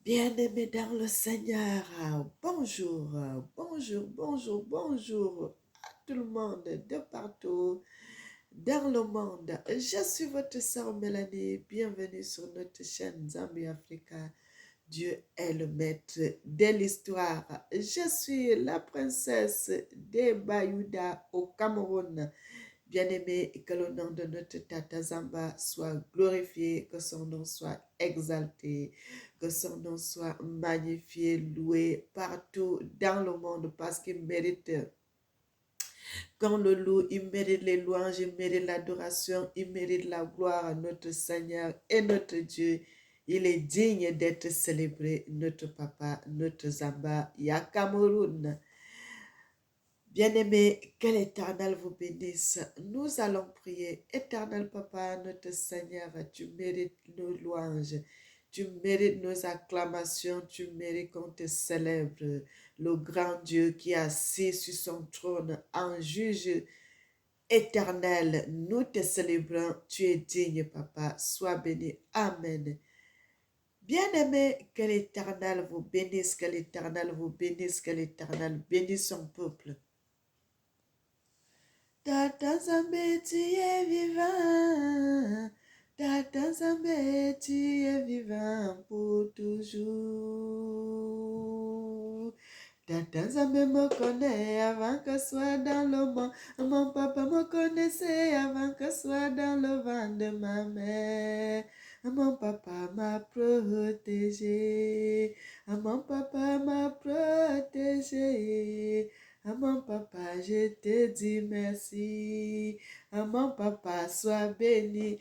Bien-aimés dans le Seigneur, bonjour, bonjour à tout le monde de partout dans le monde. Je suis votre sœur Mélanie, bienvenue sur notre chaîne Zambie Africa. Dieu est le maître de l'histoire. Je suis la princesse de Bayouda au Cameroun. Bien-aimé, que le nom de notre Tata Zamba soit glorifié, que son nom soit exalté, que son nom soit magnifié, loué partout dans le monde parce qu'il mérite qu'on le loue, il mérite les louanges, il mérite l'adoration, il mérite la gloire à notre Seigneur et notre Dieu. Il est digne d'être célébré, notre papa, notre Zamba, Yakamoun. Bien-aimés, que l'Éternel vous bénisse. Nous allons prier. Éternel Papa, notre Seigneur, tu mérites nos louanges, tu mérites nos acclamations, tu mérites qu'on te célèbre. Le grand Dieu qui est assis sur son trône en juge éternel, nous te célébrons. Tu es digne, Papa. Sois béni. Amen. Bien-aimés, que l'Éternel vous bénisse, que l'Éternel vous bénisse, que l'Éternel bénisse son peuple. Tata Zambé, tu es vivant. Tata Zambé, tu es vivant pour toujours. Tata Zambé me connaît avant que soit dans le monde. Mon papa me connaissait avant que soit dans le ventre de ma mère. Mon papa m'a protégé. Mon papa m'a protégé. À mon papa, je te dis merci. À mon papa, sois béni.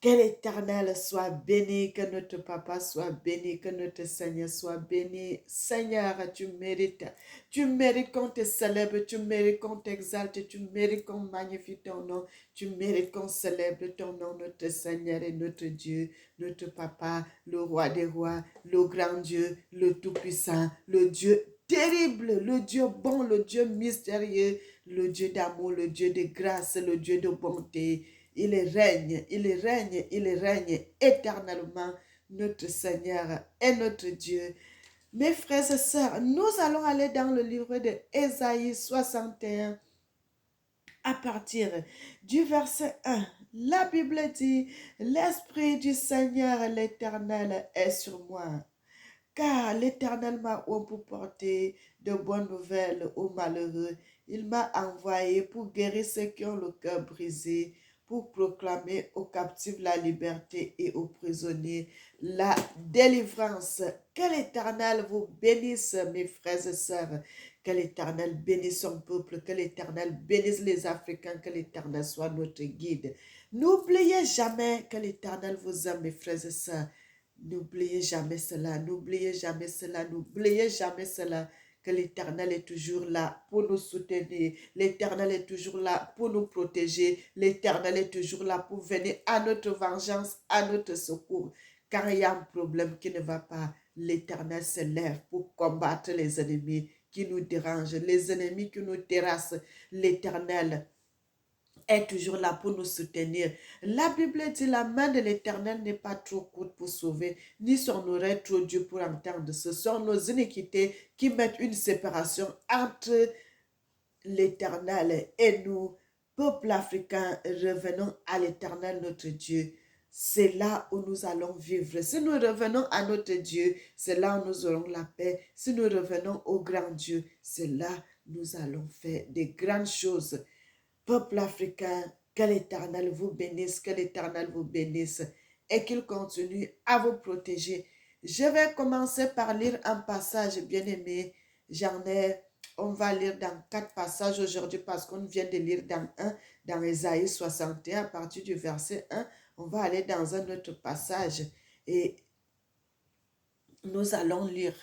Que l'Éternel soit béni, que notre papa soit béni, que notre Seigneur soit béni. Seigneur, tu mérites. Tu mérites qu'on te célèbre, tu mérites qu'on t'exalte, tu mérites qu'on magnifie ton nom, tu mérites qu'on célèbre ton nom, notre Seigneur et notre Dieu, notre papa, le roi des rois, le grand Dieu, le tout-puissant, le Dieu terrible, le Dieu bon, le Dieu mystérieux, le Dieu d'amour, le Dieu de grâce, le Dieu de bonté. Il règne, il règne, il règne éternellement, notre Seigneur et notre Dieu. Mes frères et sœurs, nous allons aller dans le livre de Ésaïe 61 à partir du verset 1. La Bible dit, l'Esprit du Seigneur l'Éternel est sur moi, car l'Éternel m'a oint pour porter de bonnes nouvelles aux malheureux. Il m'a envoyé pour guérir ceux qui ont le cœur brisé, pour proclamer aux captifs la liberté et aux prisonniers la délivrance. Que l'Éternel vous bénisse, mes frères et sœurs. Que l'Éternel bénisse son peuple, que l'Éternel bénisse les Africains, que l'Éternel soit notre guide. N'oubliez jamais que l'Éternel vous aime, mes frères et sœurs. N'oubliez jamais cela, n'oubliez jamais cela, n'oubliez jamais cela, que l'Éternel est toujours là pour nous soutenir, l'Éternel est toujours là pour nous protéger, l'Éternel est toujours là pour venir à notre vengeance, à notre secours. Quand il y a un problème qui ne va pas, l'Éternel se lève pour combattre les ennemis qui nous dérangent, les ennemis qui nous terrassent. L'Éternel est toujours là pour nous soutenir. La Bible dit, la main de l'Éternel n'est pas trop courte pour sauver, ni son oreille trop dure pour entendre. Ce sont nos iniquités qui mettent une séparation entre l'Éternel et nous. Peuple africain, revenons à l'Éternel notre Dieu. C'est là où nous allons vivre. Si nous revenons à notre Dieu, c'est là où nous aurons la paix. Si nous revenons au grand Dieu, c'est là où nous allons faire des grandes choses. Peuple africain, que l'Éternel vous bénisse, que l'Éternel vous bénisse et qu'il continue à vous protéger. Je vais commencer par lire un passage, bien-aimé. On va lire dans 4 passages aujourd'hui parce qu'on vient de lire dans Ésaïe 61, à partir du verset 1. On va aller dans un autre passage et nous allons lire.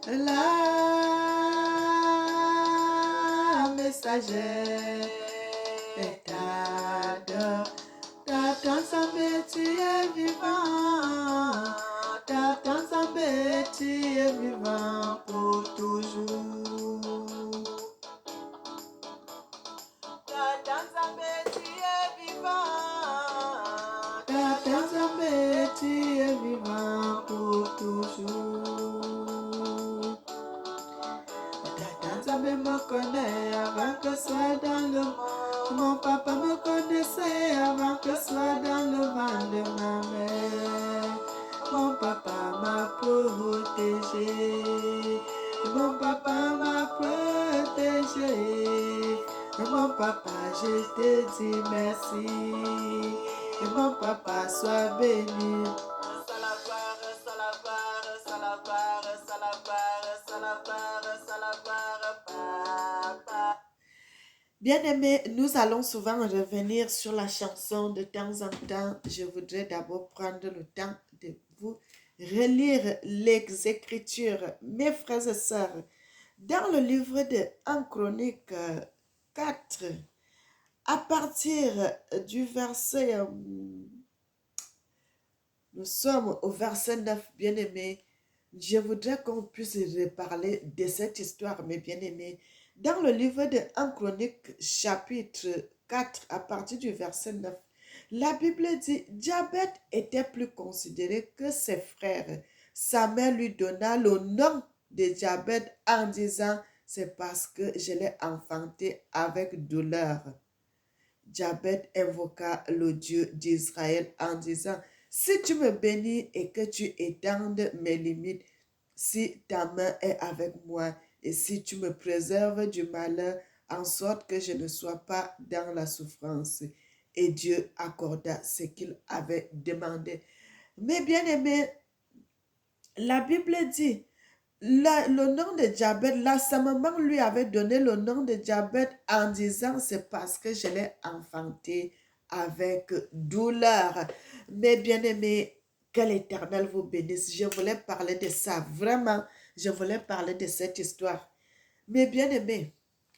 La messagère t'adore. Tata Zambé, tu es vivant. Tata Zambé, tu es vivant pour toujours. Tata Zambé, tu es toujours. Tata me connaît avant que soit dans le monde. Mon papa me connaissait avant que soit dans le ventre de ma mère. Mon papa m'a protégé. Mon papa m'a protégé. Mon papa, je te dis merci. Et mon papa, sois béni. Bien-aimés, nous allons souvent revenir sur la chanson de temps en temps. Je voudrais d'abord prendre le temps de vous relire les Écritures, mes frères et sœurs. Dans le livre de 1 Chronique 4, à partir du verset, nous sommes au verset 9, bien-aimés. Je voudrais qu'on puisse reparler de cette histoire, mes bien-aimés. Dans le livre de 1 Chronique, chapitre 4, à partir du verset 9, la Bible dit, Jabet était plus considéré que ses frères. Sa mère lui donna le nom de Jabet en disant, c'est parce que je l'ai enfanté avec douleur. Jabet invoqua le Dieu d'Israël en disant, si tu me bénis et que tu étendes mes limites, si ta main est avec moi et si tu me préserves du malheur, en sorte que je ne sois pas dans la souffrance. Et Dieu accorda ce qu'il avait demandé. Mais bien aimé, la Bible dit, le nom de Jabet, là, sa maman lui avait donné le nom de Jabet en disant, c'est parce que je l'ai enfanté avec douleur. Mais bien aimé, que l'Éternel vous bénisse. Je voulais parler de ça, vraiment, je voulais parler de cette histoire. Mais bien aimé,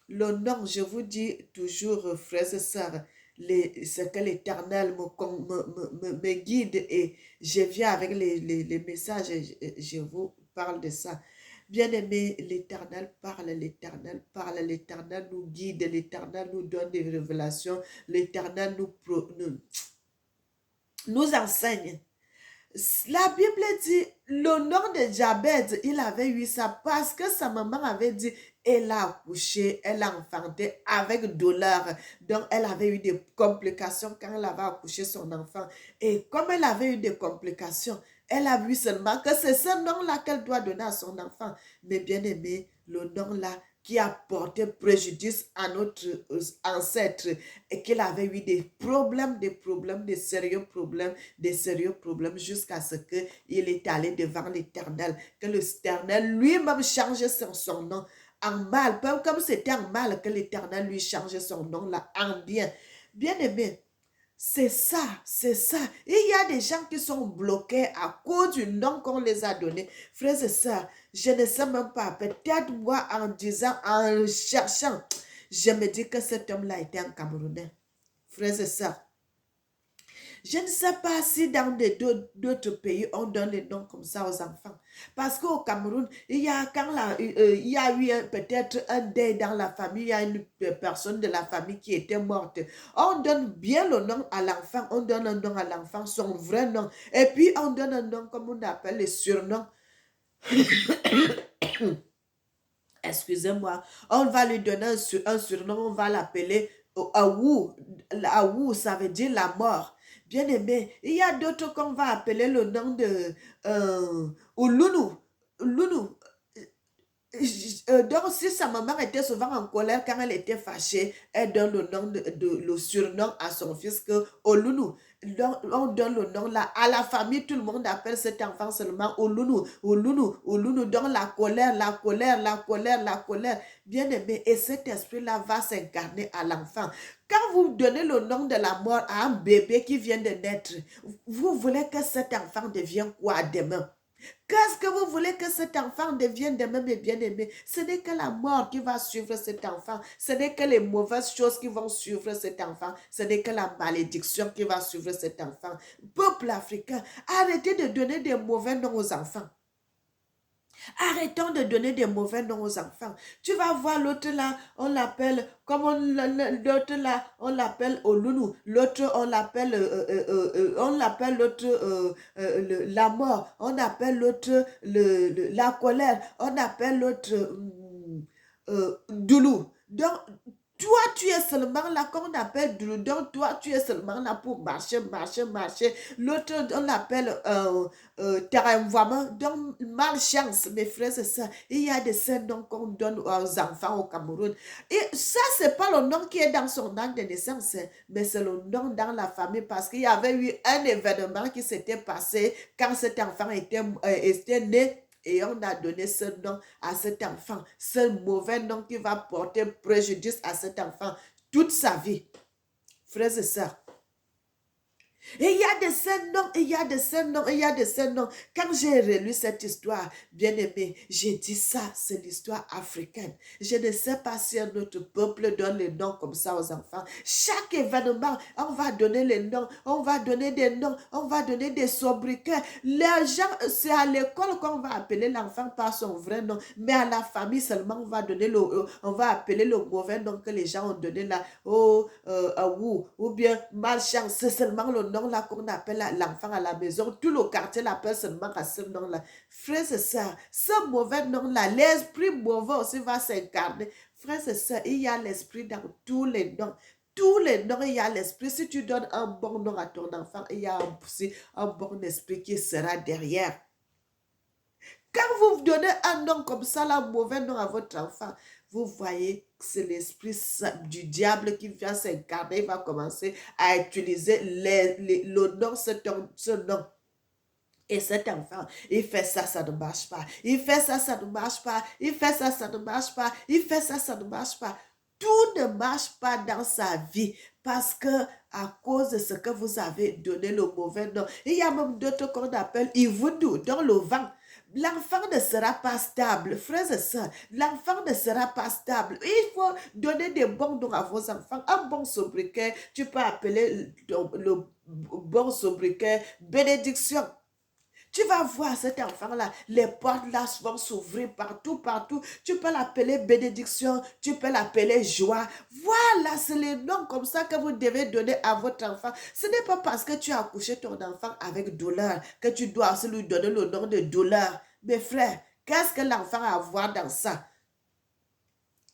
le nom, je vous dis toujours, frères et sœurs, c'est que l'Éternel me guide et je viens avec les messages et je vous parle de ça. Bien-aimé, l'Éternel parle, l'Éternel nous guide, l'Éternel nous donne des révélations, l'Éternel nous enseigne. La Bible dit, le nom de Jabez, il avait eu ça parce que sa maman avait dit, elle a accouché, elle a enfanté avec douleur. Donc, elle avait eu des complications quand elle avait accouché son enfant. Et comme elle avait eu des complications, elle a vu seulement que c'est ce nom-là qu'elle doit donner à son enfant. Mais bien aimé, le nom-là qui a porté préjudice à notre ancêtre et qu'il avait eu des sérieux problèmes jusqu'à ce qu'il est allé devant l'Éternel, que l'Éternel lui-même change son nom en mal, comme c'était en mal que l'Éternel lui change son nom là en bien. Bien aimé, c'est ça, c'est ça. Et il y a des gens qui sont bloqués à cause du nom qu'on les a donné. Frères et sœurs, je ne sais même pas, peut-être moi en disant, en cherchant, je me dis que cet homme-là était un Camerounais. Frères et sœurs, je ne sais pas si dans d'autres pays, on donne les noms comme ça aux enfants. Parce qu'au Cameroun, il y a eu peut-être un deuil dans la famille, il y a une personne de la famille qui était morte. On donne bien le nom à l'enfant, on donne un nom à l'enfant, son vrai nom. Et puis, on donne un nom comme on appelle les surnoms. Excusez-moi, on va lui donner un surnom, on va l'appeler Aou. Aou, ça veut dire la mort. Bien aimé, il y a d'autres qu'on va appeler le nom de Oulounou. Lounou. Donc, si sa maman était souvent en colère quand elle était fâchée, elle donne le surnom à son fils que Oulounou. Donc, on donne le nom là. À la famille, tout le monde appelle cet enfant seulement Oulounou, Oulounou, Oulounou. Donc, la colère, la colère, la colère, la colère. Bien aimé, et cet esprit-là va s'incarner à l'enfant. Quand vous donnez le nom de la mort à un bébé qui vient de naître, vous voulez que cet enfant devienne quoi demain? Qu'est-ce que vous voulez que cet enfant devienne demain, mes bien-aimés? Ce n'est que la mort qui va suivre cet enfant. Ce n'est que les mauvaises choses qui vont suivre cet enfant. Ce n'est que la malédiction qui va suivre cet enfant. Peuple africain, arrêtez de donner des mauvais noms aux enfants. Arrêtons de donner des mauvais noms aux enfants. Tu vas voir l'autre là, on l'appelle, l'autre là, on l'appelle Olunu. L'autre, on l'appelle l'autre la mort. On appelle l'autre la colère. On appelle l'autre Doulou. Donc, toi, tu es seulement là, comme on appelle Doulou. Donc, toi, tu es seulement là pour marcher, marcher, marcher. L'autre, on l'appelle terrain-voiement. Donc, malchance, mes frères et sœurs. Il y a des saints noms qu'on donne aux enfants au Cameroun. Et ça, c'est pas le nom qui est dans son acte de naissance, hein, mais c'est le nom dans la famille parce qu'il y avait eu un événement qui s'était passé quand cet enfant était né. Et on a donné ce nom à cet enfant, ce mauvais nom qui va porter préjudice à cet enfant toute sa vie. Frères et sœurs, et il y a de ces noms, il y a de ces noms, il y a de ces noms. Quand j'ai relu cette histoire, bien aimé, j'ai dit ça, c'est l'histoire africaine. Je ne sais pas si un autre peuple donne les noms comme ça aux enfants. Chaque événement, on va donner les noms, on va donner des noms, on va donner des sobriquets. Les gens, c'est à l'école qu'on va appeler l'enfant par son vrai nom, mais à la famille seulement, on va appeler le mauvais nom que les gens ont donné là, ou bien malchance, c'est seulement le nom là qu'on appelle l'enfant à la maison. Tout le quartier l'appelle seulement à ce nom-là. Frères et sœurs, ce mauvais nom-là, l'esprit mauvais aussi va s'incarner. Frères et sœurs, il y a l'esprit dans tous les noms. Tous les noms, il y a l'esprit. Si tu donnes un bon nom à ton enfant, il y a aussi un bon esprit qui sera derrière. Quand vous donnez un nom comme ça, un mauvais nom à votre enfant, vous voyez que c'est l'esprit du diable qui vient s'incarner, il va commencer à utiliser le nom, ce nom. Et cet enfant, il fait ça, ça ne marche pas. Il fait ça, ça ne marche pas. Il fait ça, ça ne marche pas. Il fait ça, ça ne marche pas. Tout ne marche pas dans sa vie parce que à cause de ce que vous avez donné le mauvais nom. Il y a même d'autres qu'on appelle Ivoudou dans le vent. L'enfant ne sera pas stable, frères et sœurs. L'enfant ne sera pas stable. Il faut donner des bons noms à vos enfants. Un bon sobriquet, tu peux appeler le bon sobriquet bénédiction. Tu vas voir cet enfant-là, les portes là vont s'ouvrir partout, partout. Tu peux l'appeler bénédiction, tu peux l'appeler joie. Voilà, c'est les noms comme ça que vous devez donner à votre enfant. Ce n'est pas parce que tu as accouché ton enfant avec douleur que tu dois aussi lui donner le nom de douleur. Mes frères, qu'est-ce que l'enfant a à voir dans ça?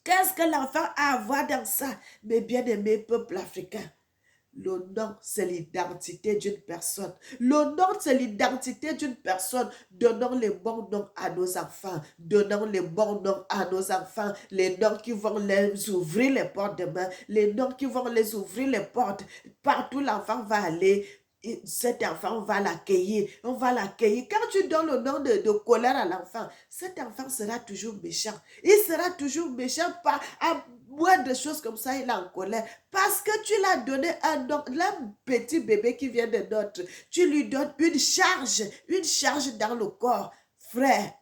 Qu'est-ce que l'enfant a à voir dans ça? Mes bien-aimés peuples africains. Le nom, c'est l'identité d'une personne. Le nom, c'est l'identité d'une personne. Donnons les bons noms à nos enfants. Donnons les bons noms à nos enfants. Les noms qui vont les ouvrir les portes demain. Les noms qui vont les ouvrir les portes. Partout l'enfant va aller. Et cet enfant, on va l'accueillir. On va l'accueillir. Quand tu donnes le nom de colère à l'enfant, cet enfant sera toujours méchant. Il sera toujours méchant par de choses comme ça, il est en colère. Parce que tu l'as donné un petit bébé qui vient de notre. Tu lui donnes une charge dans le corps. Frère,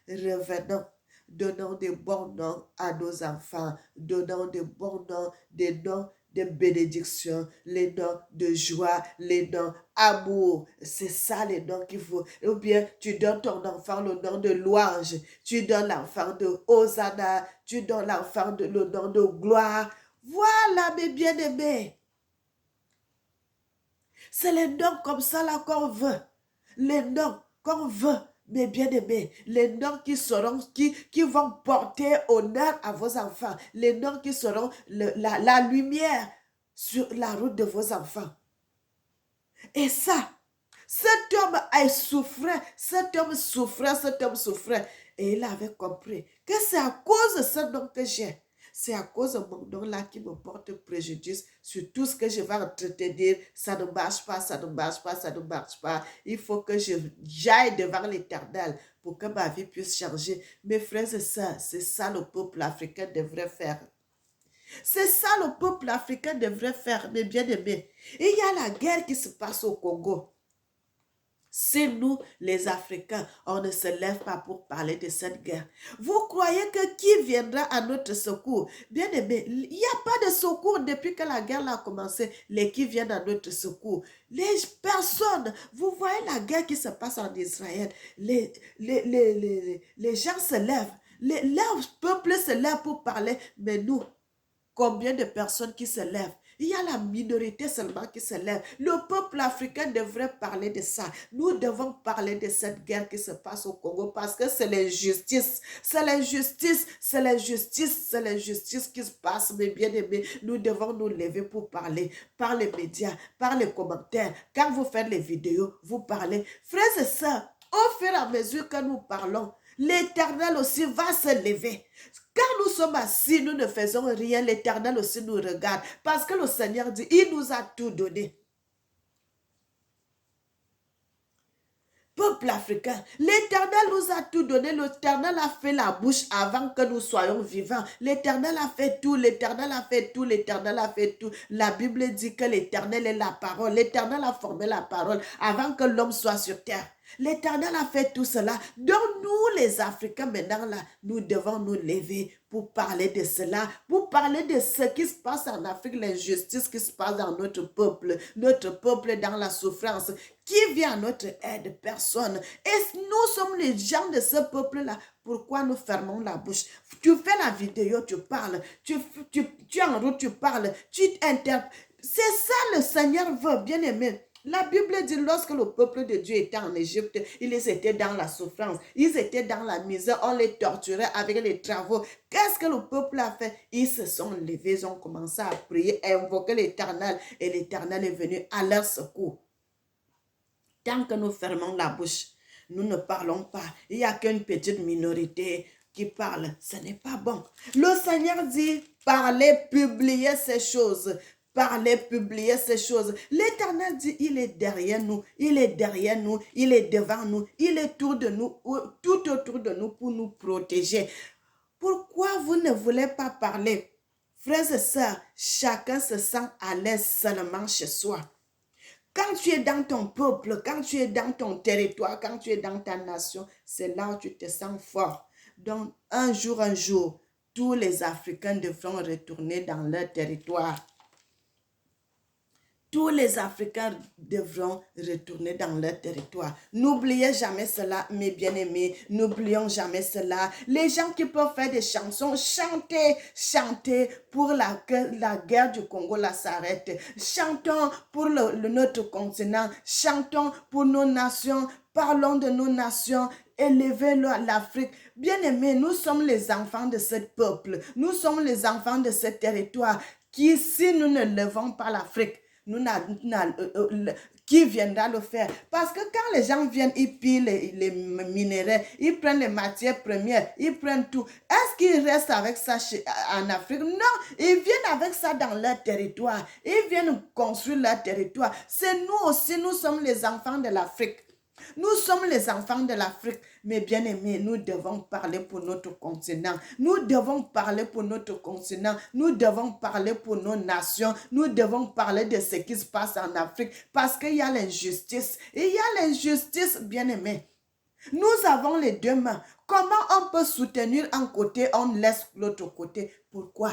revenons. Donnons des bons noms à nos enfants. Donnons des bons noms, des noms de bénédiction, les noms de joie, les noms amour. C'est ça les noms qu'il faut. Ou bien tu donnes ton enfant le nom de louange. Tu donnes l'enfant de Hosanna. Tu donnes l'enfant le nom de gloire. Voilà mes bien-aimés. C'est les noms comme ça là qu'on veut. Les noms qu'on veut. Mes bien-aimés, les noms qui vont porter honneur à vos enfants, les noms qui seront la lumière sur la route de vos enfants. Et ça, cet homme souffrait. Et il avait compris que c'est à cause de ce nom que j'ai. C'est à cause de mon nom-là qui me porte préjudice sur tout ce que je vais entretenir. Ça ne marche pas, ça ne marche pas, ça ne marche pas. Il faut que j'aille devant l'Éternel pour que ma vie puisse changer. Mes frères et sœurs, c'est ça le peuple africain devrait faire. C'est ça le peuple africain devrait faire, mes bien-aimés. Il y a la guerre qui se passe au Congo. Si nous, les Africains, on ne se lève pas pour parler de cette guerre, vous croyez que qui viendra à notre secours? Bien aimé, il n'y a pas de secours depuis que la guerre a commencé. Les qui viennent à notre secours? Les personnes. Vous voyez la guerre qui se passe en Israël. Les gens se lèvent. Leur peuple se lève pour parler. Mais nous, combien de personnes qui se lèvent? Il y a la minorité seulement qui se lève. Le peuple africain devrait parler de ça. Nous devons parler de cette guerre qui se passe au Congo parce que c'est l'injustice. C'est l'injustice, c'est l'injustice, c'est l'injustice qui se passe. Mes bien-aimés, nous devons nous lever pour parler par les médias, par les commentaires. Quand vous faites les vidéos, vous parlez. Frères et sœurs, au fur et à mesure que nous parlons, l'Éternel aussi va se lever. Quand nous sommes assis, nous ne faisons rien, l'Éternel aussi nous regarde. Parce que le Seigneur dit, il nous a tout donné. Peuple africain, l'Éternel nous a tout donné, l'Éternel a fait la bouche avant que nous soyons vivants. L'Éternel a fait tout, l'Éternel a fait tout, l'Éternel a fait tout. La Bible dit que l'Éternel est la parole. L'Éternel a formé la parole avant que l'homme soit sur terre. L'Éternel a fait tout cela. Donc nous, les Africains, maintenant, là, nous devons nous lever pour parler de cela, pour parler de ce qui se passe en Afrique, l'injustice qui se passe dans notre peuple dans la souffrance. Qui vient à notre aide? Personne. Et nous sommes les gens de ce peuple-là. Pourquoi nous fermons la bouche? Tu fais la vidéo, tu parles. Tu es en route, tu parles. Tu interprètes. C'est ça le Seigneur veut, bien aimé. La Bible dit, lorsque le peuple de Dieu était en Égypte, ils étaient dans la souffrance, ils étaient dans la misère, on les torturait avec les travaux. Qu'est-ce que le peuple a fait? Ils se sont levés, ils ont commencé à prier, à invoquer l'Éternel, et l'Éternel est venu à leur secours. Tant que nous fermons la bouche, nous ne parlons pas. Il n'y a qu'une petite minorité qui parle. Ce n'est pas bon. Le Seigneur dit, parlez, publiez ces choses. Parlez, publiez ces choses. L'Éternel dit, il est derrière nous, il est derrière nous, il est devant nous, il est tout autour de nous pour nous protéger. Pourquoi vous ne voulez pas parler? Frères et sœurs, chacun se sent à l'aise seulement chez soi. Quand tu es dans ton peuple, quand tu es dans ton territoire, quand tu es dans ta nation, c'est là où tu te sens fort. Donc, un jour, tous les Africains devront retourner dans leur territoire. Tous les Africains devront retourner dans leur territoire. N'oubliez jamais cela, mes bien-aimés. N'oublions jamais cela. Les gens qui peuvent faire des chansons, chantez pour que la guerre du Congo s'arrête. Chantons pour notre continent. Chantons pour nos nations. Parlons de nos nations. Élevez-le à l'Afrique. Bien-aimés, nous sommes les enfants de ce peuple. Nous sommes les enfants de ce territoire. Qui, si nous ne levons pas l'Afrique, qui viendra le faire? Parce que quand les gens viennent, ils pillent les minéraux, ils prennent les matières premières, ils prennent tout. Est-ce qu'ils restent avec ça en Afrique? Non, ils viennent avec ça dans leur territoire. Ils viennent construire leur territoire. C'est nous aussi, nous sommes les enfants de l'Afrique. Nous sommes les enfants de l'Afrique, mais bien aimés, nous devons parler pour notre continent. Nous devons parler pour notre continent. Nous devons parler pour nos nations. Nous devons parler de ce qui se passe en Afrique parce qu'il y a l'injustice. Et il y a l'injustice, bien aimés. Nous avons les deux mains. Comment on peut soutenir un côté, on laisse l'autre côté? Pourquoi?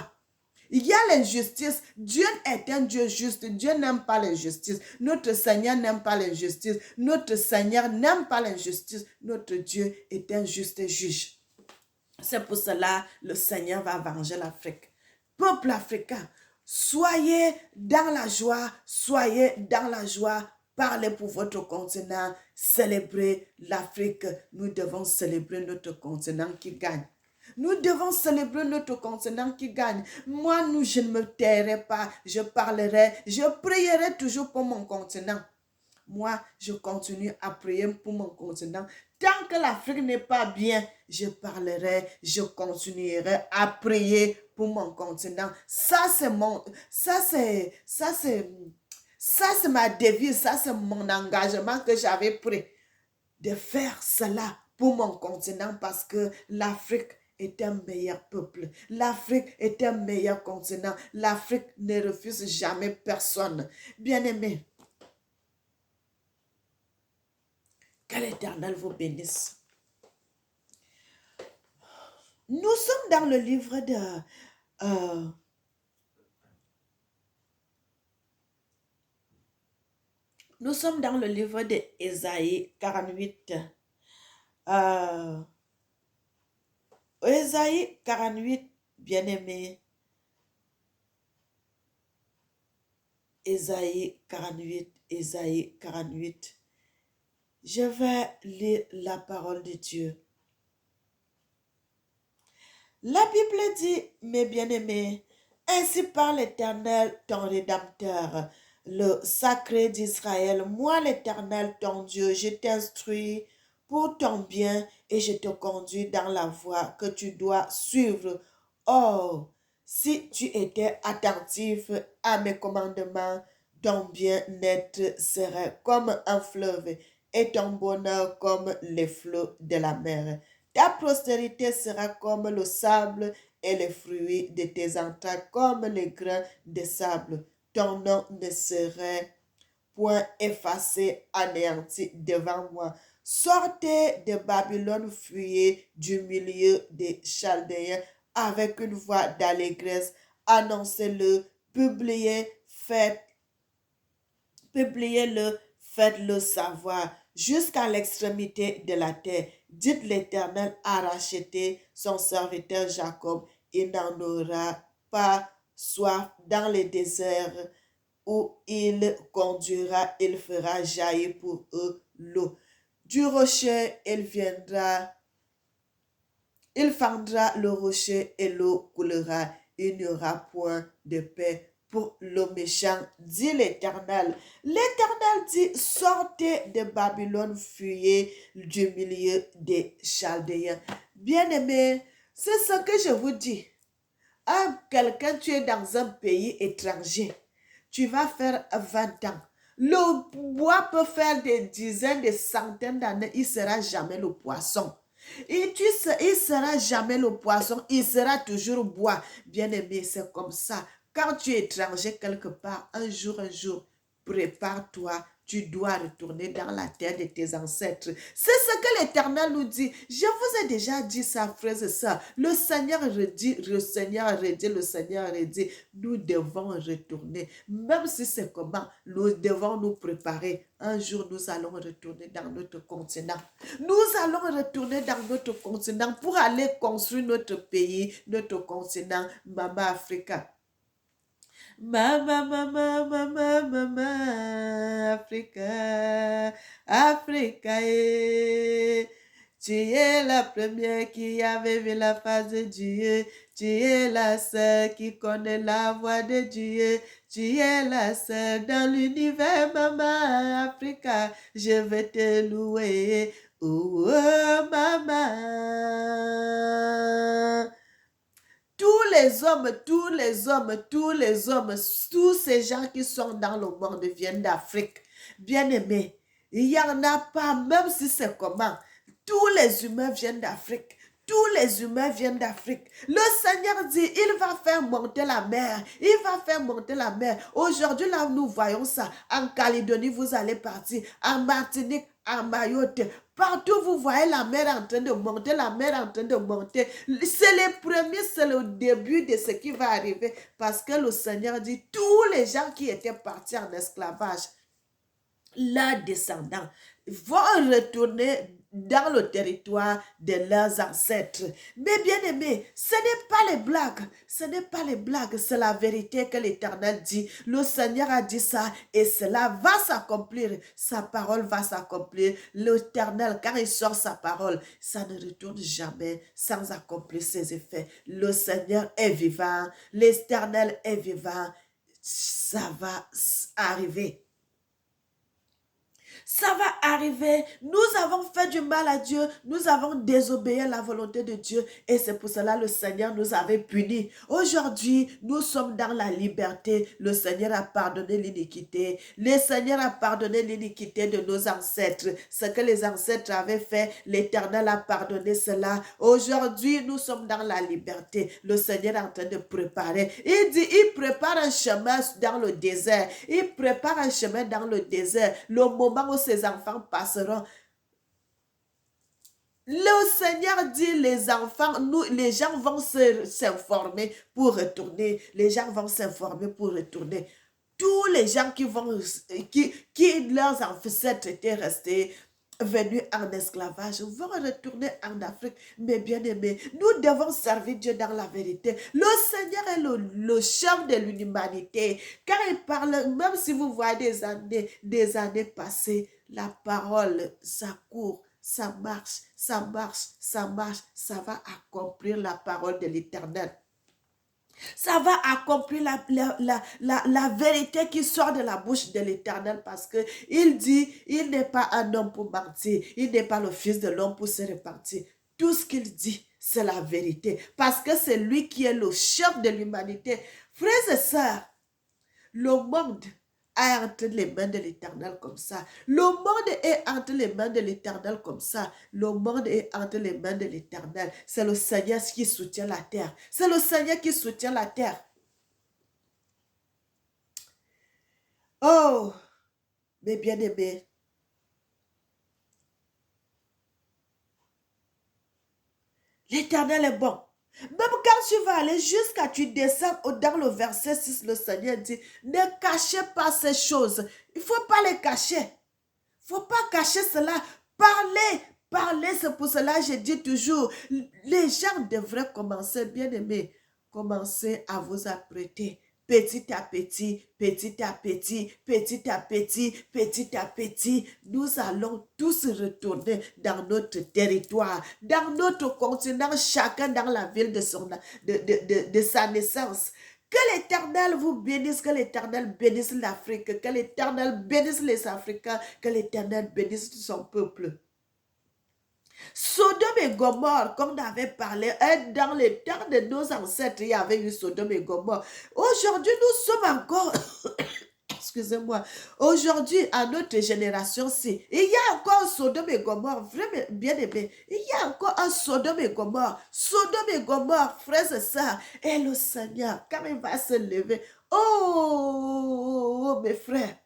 Il y a l'injustice. Dieu est un Dieu juste. Dieu n'aime pas l'injustice. Notre Seigneur n'aime pas l'injustice. Notre Seigneur n'aime pas l'injustice. Notre Dieu est un juste juge. C'est pour cela que le Seigneur va venger l'Afrique. Peuple africain, soyez dans la joie. Soyez dans la joie. Parlez pour votre continent. Célébrez l'Afrique. Nous devons célébrer notre continent qui gagne. Nous devons célébrer notre continent qui gagne. Moi, je ne me tairai pas. Je parlerai, je prierai toujours pour mon continent. Moi, je continue à prier pour mon continent. Tant que l'Afrique n'est pas bien, je parlerai, je continuerai à prier pour mon continent. Ça, c'est ma devise, ça, c'est mon engagement que j'avais pris de faire cela pour mon continent parce que l'Afrique est un meilleur peuple. L'Afrique est un meilleur continent. L'Afrique ne refuse jamais personne. Bien-aimé, Que l'Éternel vous bénisse. Nous sommes dans le livre de... nous sommes dans le livre d'Ésaïe 48. Ésaïe 48, bien-aimé. Ésaïe 48, Ésaïe 48. Je vais lire la parole de Dieu. La Bible dit, mes bien-aimés, ainsi parle l'Éternel, ton Rédempteur, le sacré d'Israël. Moi, l'Éternel, ton Dieu, je t'instruis pour ton bien et je te conduis dans la voie que tu dois suivre. Oh, si tu étais attentif à mes commandements, ton bien-être serait comme un fleuve et ton bonheur comme les flots de la mer. Ta postérité sera comme le sable et les fruits de tes entrailles comme les grains de sable. Ton nom ne serait point effacé, anéanti devant moi. Sortez de Babylone, fuyez du milieu des Chaldéens avec une voix d'allégresse. Annoncez-le, publiez-le, faites-le savoir jusqu'à l'extrémité de la terre. Dites l'Éternel a racheté son serviteur Jacob. Il n'en aura pas soif dans les déserts où il conduira, il fera jaillir pour eux l'eau. Du rocher, il fendra le rocher et l'eau coulera. Il n'y aura point de paix pour le méchant, dit l'Éternel. L'Éternel dit, sortez de Babylone, fuyez du milieu des Chaldéens. Bien-aimés, c'est ce que je vous dis. Quelqu'un, tu es dans un pays étranger. Tu vas faire 20 ans. Le bois peut faire des dizaines, des centaines d'années. Il ne sera jamais le poisson. Il ne sera jamais le poisson. Il sera toujours bois. Bien-aimé, c'est comme ça. Quand tu es étranger quelque part, un jour, prépare-toi. Tu dois retourner dans la terre de tes ancêtres. C'est ce que l'Éternel nous dit. Je vous ai déjà dit ça, frères et sœurs. Le Seigneur redit, le Seigneur redit, le Seigneur redit. Nous devons retourner. Même si c'est comment, nous devons nous préparer. Un jour, nous allons retourner dans notre continent. Nous allons retourner dans notre continent pour aller construire notre pays, notre continent, Mama Africa. Mama, Africa, Africa, tu es la première qui avait vu la face de Dieu. Tu es la seule qui connaît la voix de Dieu. Tu es la seule dans l'univers, Maman Africa. Je vais te louer. Oh, maman. Tous ces gens qui sont dans le monde viennent d'Afrique. Bien-aimés, il n'y en a pas, même si c'est comment. Tous les humains viennent d'Afrique. Tous les humains viennent d'Afrique. Le Seigneur dit, il va faire monter la mer. Il va faire monter la mer. Aujourd'hui, là, nous voyons ça. En Calédonie, vous allez partir. En Martinique, en Mayotte. Partout, vous voyez la mer en train de monter, la mer en train de monter. C'est les premiers, c'est le début de ce qui va arriver. Parce que le Seigneur dit, tous les gens qui étaient partis en esclavage, leurs descendants vont retourner dans le territoire de leurs ancêtres. Mais bien aimés, ce n'est pas les blagues, ce n'est pas les blagues, c'est la vérité que l'Éternel dit. Le Seigneur a dit ça et cela va s'accomplir. Sa parole va s'accomplir. L'Éternel, quand il sort sa parole, ça ne retourne jamais sans accomplir ses effets. Le Seigneur est vivant, l'Éternel est vivant, ça va arriver. Ça va arriver. Nous avons fait du mal à Dieu. Nous avons désobéi à la volonté de Dieu. Et c'est pour cela que le Seigneur nous avait punis. Aujourd'hui, nous sommes dans la liberté. Le Seigneur a pardonné l'iniquité. Le Seigneur a pardonné l'iniquité de nos ancêtres. Ce que les ancêtres avaient fait, l'Éternel a pardonné cela. Aujourd'hui, nous sommes dans la liberté. Le Seigneur est en train de préparer. Il dit, il prépare un chemin dans le désert. Il prépare un chemin dans le désert. Le moment où ses enfants passeront, Le Seigneur dit les enfants, les gens vont s'informer pour retourner. Les gens vont s'informer pour retourner. Tous les gens qui leurs ancêtres étaient restés venus en esclavage vont retourner en Afrique. Mais bien aimés, nous devons servir Dieu dans la vérité. Le Seigneur est le chef de l'humanité. Car il parle, même si vous voyez des années passées, la parole, ça court, ça marche, ça marche, ça marche, ça va accomplir la parole de l'Éternel. Ça va accomplir la vérité qui sort de la bouche de l'Éternel parce que il dit, il n'est pas un homme pour mentir, il n'est pas le fils de l'homme pour se repentir. Tout ce qu'il dit, c'est la vérité parce que c'est lui qui est le chef de l'humanité. Frères et sœurs, le monde est entre les mains de l'Éternel comme ça. Le monde est entre les mains de l'Éternel comme ça. Le monde est entre les mains de l'Éternel. C'est le Seigneur qui soutient la terre. C'est le Seigneur qui soutient la terre. Oh, mes bien-aimés, l'Éternel est bon. Même quand tu vas aller jusqu'à tu descends dans le verset 6, le Seigneur dit, ne cachez pas ces choses. Il ne faut pas les cacher. Il ne faut pas cacher cela. Parlez, c'est pour cela que je dis toujours, les gens devraient commencer, bien aimés, commencer à vous apprêter. Petit à petit, petit à petit, petit à petit, petit à petit, nous allons tous retourner dans notre territoire, dans notre continent, chacun dans la ville de sa naissance. Que l'Éternel vous bénisse, que l'Éternel bénisse l'Afrique, que l'Éternel bénisse les Africains, que l'Éternel bénisse son peuple. Sodome et Gomorre, comme on avait parlé, dans les temps de nos ancêtres, il y avait eu Sodome et Gomorre. Aujourd'hui, nous sommes encore, excusez-moi, aujourd'hui, à notre génération-ci, il y a encore un Sodome et Gomorre, vraiment bien aimé. Il y a encore un Sodome et Gomorre. Sodome et Gomorre, frères et sœurs. Et le Seigneur, quand il va se lever, oh, mes frères,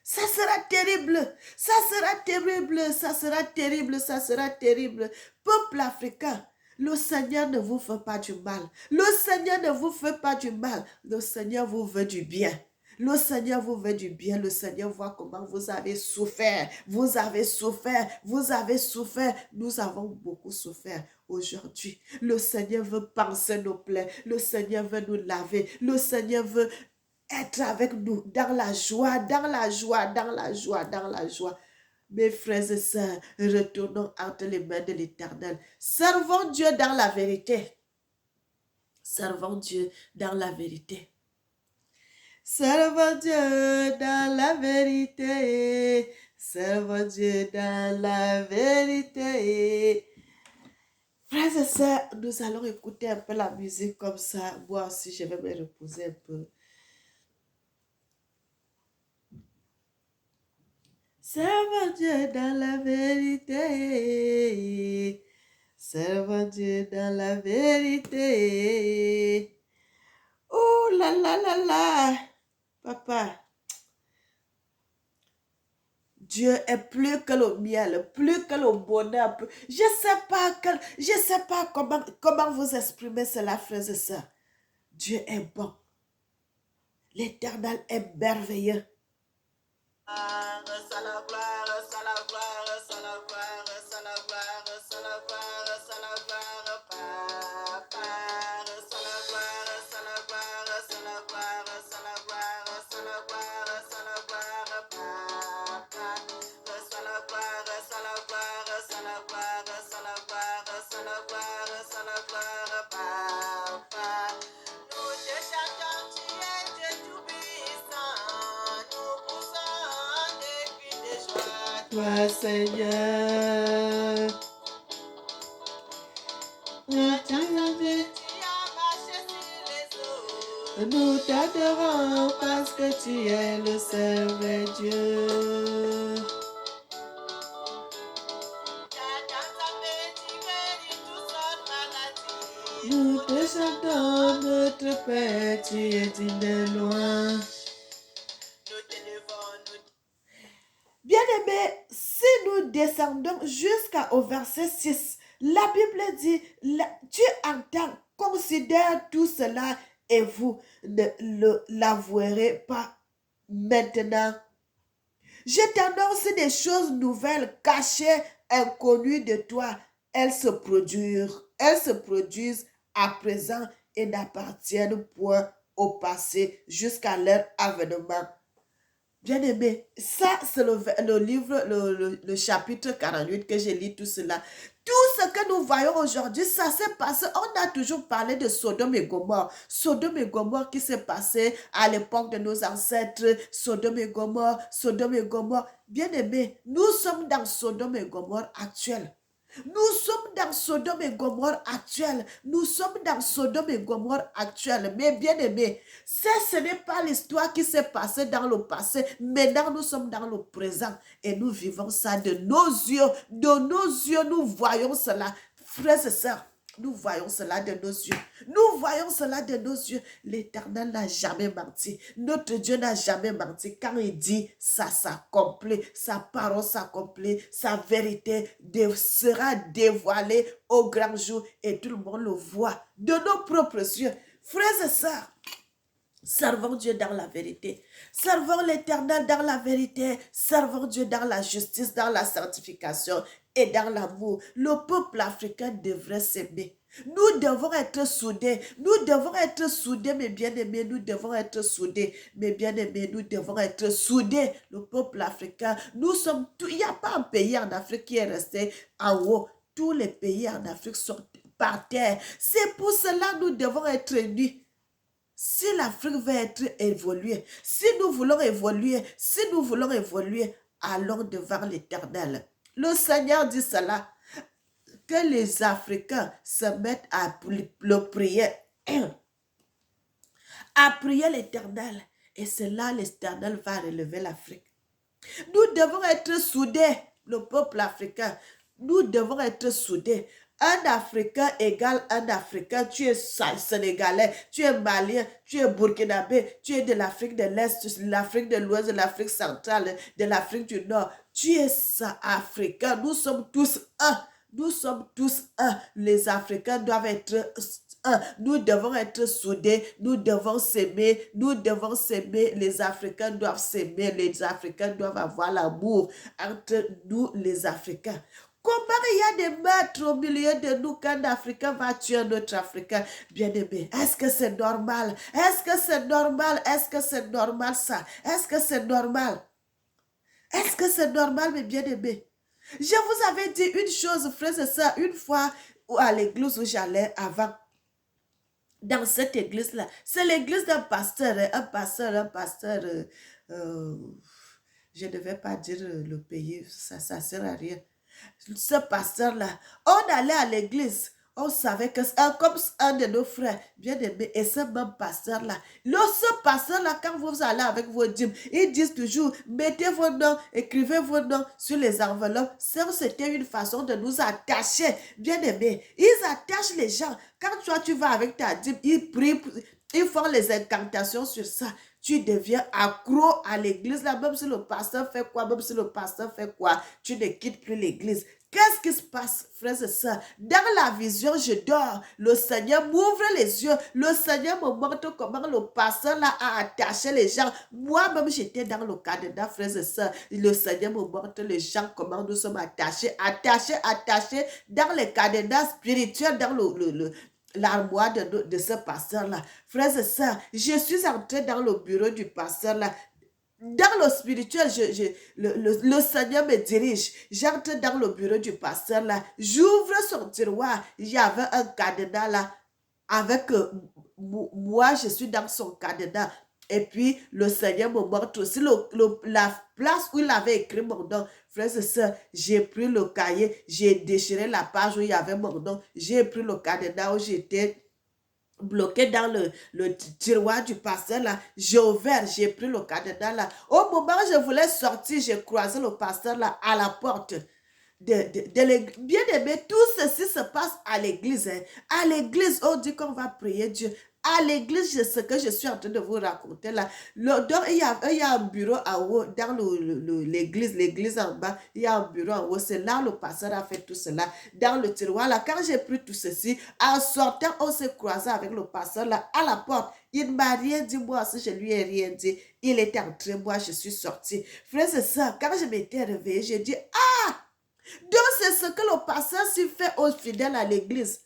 ça sera terrible, ça sera terrible, ça sera terrible, ça sera terrible. Peuple africain, le Seigneur ne vous fait pas du mal. Le Seigneur ne vous fait pas du mal. Le Seigneur vous veut du bien. Le Seigneur vous veut du bien. Le Seigneur voit comment vous avez souffert. Vous avez souffert. Vous avez souffert. Nous avons beaucoup souffert aujourd'hui. Le Seigneur veut panser nos plaies. Le Seigneur veut nous laver. Le Seigneur veut être avec nous dans la joie, dans la joie, dans la joie, dans la joie. Mes frères et sœurs, retournons entre les mains de l'Éternel. Servons Dieu dans la vérité. Servons Dieu dans la vérité. Servons Dieu dans la vérité. Servons Dieu dans la vérité. Frères et sœurs, nous allons écouter un peu la musique comme ça. Moi aussi, je vais me reposer un peu. Servons Dieu dans la vérité. Servons Dieu dans la vérité. Oh là là là là. Papa, Dieu est plus que le miel, plus que le bonheur. Je sais pas comment vous exprimer cela, frères et sœurs. Dieu est bon. L'Éternel est merveilleux. Toi, Seigneur, nous t'adorons parce que tu es le seul vrai Dieu. Nous te chantons, notre Père, tu es digne de louange. Bien-aimé, si nous descendons jusqu'au verset 6, la Bible dit, tu entends, considère tout cela et vous ne l'avouerez pas maintenant. Je t'annonce des choses nouvelles, cachées, inconnues de toi. Elles se produisent à présent et n'appartiennent point au passé jusqu'à leur avènement. Bien-aimé, ça c'est le livre, le chapitre 48 que j'ai lu tout cela. Tout ce que nous voyons aujourd'hui, ça s'est passé. On a toujours parlé de Sodome et Gomorrhe. Sodome et Gomorrhe qui s'est passé à l'époque de nos ancêtres. Sodome et Gomorrhe, Sodome et Gomorrhe. Bien-aimé, nous sommes dans Sodome et Gomorrhe actuel. Nous sommes dans Sodome et Gomorrhe actuel. Nous sommes dans Sodome et Gomorrhe actuel. Mais bien aimé, ce n'est pas l'histoire qui s'est passée dans le passé. Maintenant, nous sommes dans le présent et nous vivons ça de nos yeux. De nos yeux, nous voyons cela. Frères et sœurs, nous voyons cela de nos yeux. Nous voyons cela de nos yeux. L'Éternel n'a jamais menti. Notre Dieu n'a jamais menti. Quand il dit, ça s'accomplit. Sa parole s'accomplit. Sa vérité sera dévoilée au grand jour et tout le monde le voit de nos propres yeux. Frères et sœurs, servons Dieu dans la vérité. Servons l'Éternel dans la vérité. Servons Dieu dans la justice, dans la sanctification et dans l'amour. Le peuple africain devrait s'aimer. Nous devons être soudés. Nous devons être soudés, mes bien-aimés. Nous devons être soudés, mes bien-aimés. Nous devons être soudés. Le peuple africain, nous sommes tous. Il n'y a pas un pays en Afrique qui est resté en haut. Tous les pays en Afrique sont par terre. C'est pour cela que nous devons être unis. Si l'Afrique veut être évoluée, si nous voulons évoluer, allons devant l'Éternel. Le Seigneur dit cela, que les Africains se mettent à le prier, à prier l'Éternel. Et c'est là l'Éternel va relever l'Afrique. Nous devons être soudés, le peuple africain. Nous devons être soudés. Un Africain égale un Africain. Tu es Sénégalais, tu es Malien, tu es Burkinabé, tu es de l'Afrique de l'Est, de l'Afrique de l'Ouest, de l'Afrique centrale, de l'Afrique du Nord. Tu es Africain. Nous sommes tous un. Nous sommes tous un. Les Africains doivent être un. Nous devons être soudés. Nous devons s'aimer. Nous devons s'aimer. Les Africains doivent s'aimer. Les Africains doivent avoir l'amour entre nous, les Africains. Comment il y a des meurtres au milieu de nous quand un Africain va tuer un autre Africain? Bien-aimé, est-ce que c'est normal? Est-ce que c'est normal? Est-ce que c'est normal ça? Est-ce que c'est normal? Est-ce que c'est normal, mes bien-aimés? Je vous avais dit une chose, frères et sœurs, une fois à l'église où j'allais avant. Dans cette église-là, c'est l'église d'un pasteur, je ne vais pas dire le pays, ça ne sert à rien. Ce pasteur-là, on allait à l'église, on savait que c'est comme un de nos frères bien-aimés, et ce même pasteur-là, ce pasteur-là, quand vous allez avec vos dîmes, ils disent toujours, mettez vos noms, écrivez vos noms sur les enveloppes. C'était une façon de nous attacher, bien-aimés. Ils attachent les gens. Quand toi, tu vas avec ta dîme, ils prient, ils font les incantations sur ça. Tu deviens accro à l'église, là, même si le pasteur fait quoi, tu ne quittes plus l'église. Qu'est-ce qui se passe, frères et sœurs? Dans la vision, je dors. Le Seigneur m'ouvre les yeux. Le Seigneur me montre comment le pasteur là a attaché les gens. Moi-même, j'étais dans le cadenas, frères et sœurs. Le Seigneur me montre les gens, comment nous sommes attachés dans les cadenas spirituels, dans l'armoire de ce pasteur-là. Frères et sœurs, je suis entrée dans le bureau du pasteur-là. Dans le spirituel, le Seigneur me dirige. J'entre dans le bureau du pasteur-là. J'ouvre son tiroir. Il y avait un cadenas là. Avec moi, je suis dans son cadenas. Et puis, le Seigneur me montre aussi la place où il avait écrit mon nom. Frères et sœurs, j'ai pris le cahier, j'ai déchiré la page où il y avait mon nom. J'ai pris le cadenas où j'étais bloqué dans le tiroir du pasteur là. J'ai ouvert, j'ai pris le cadenas là. Au moment où je voulais sortir, j'ai croisé le pasteur là à la porte. Bien aimé, tout ceci se passe à l'église. Hein. À l'église, on dit qu'on va prier Dieu. À l'église, ce que je suis en train de vous raconter là, donc il y a un bureau en haut, dans l'église en bas, il y a un bureau en haut, c'est là le pasteur a fait tout cela. Dans le tiroir là, quand j'ai pris tout ceci, en sortant, on s'est croisé avec le pasteur là, à la porte. Il ne m'a rien dit, moi aussi je lui ai rien dit. Il était entré, moi je suis sortie. Frère, c'est ça, quand je m'étais réveillée, j'ai dit, donc c'est ce que le pasteur s'y fait aux fidèles à l'église.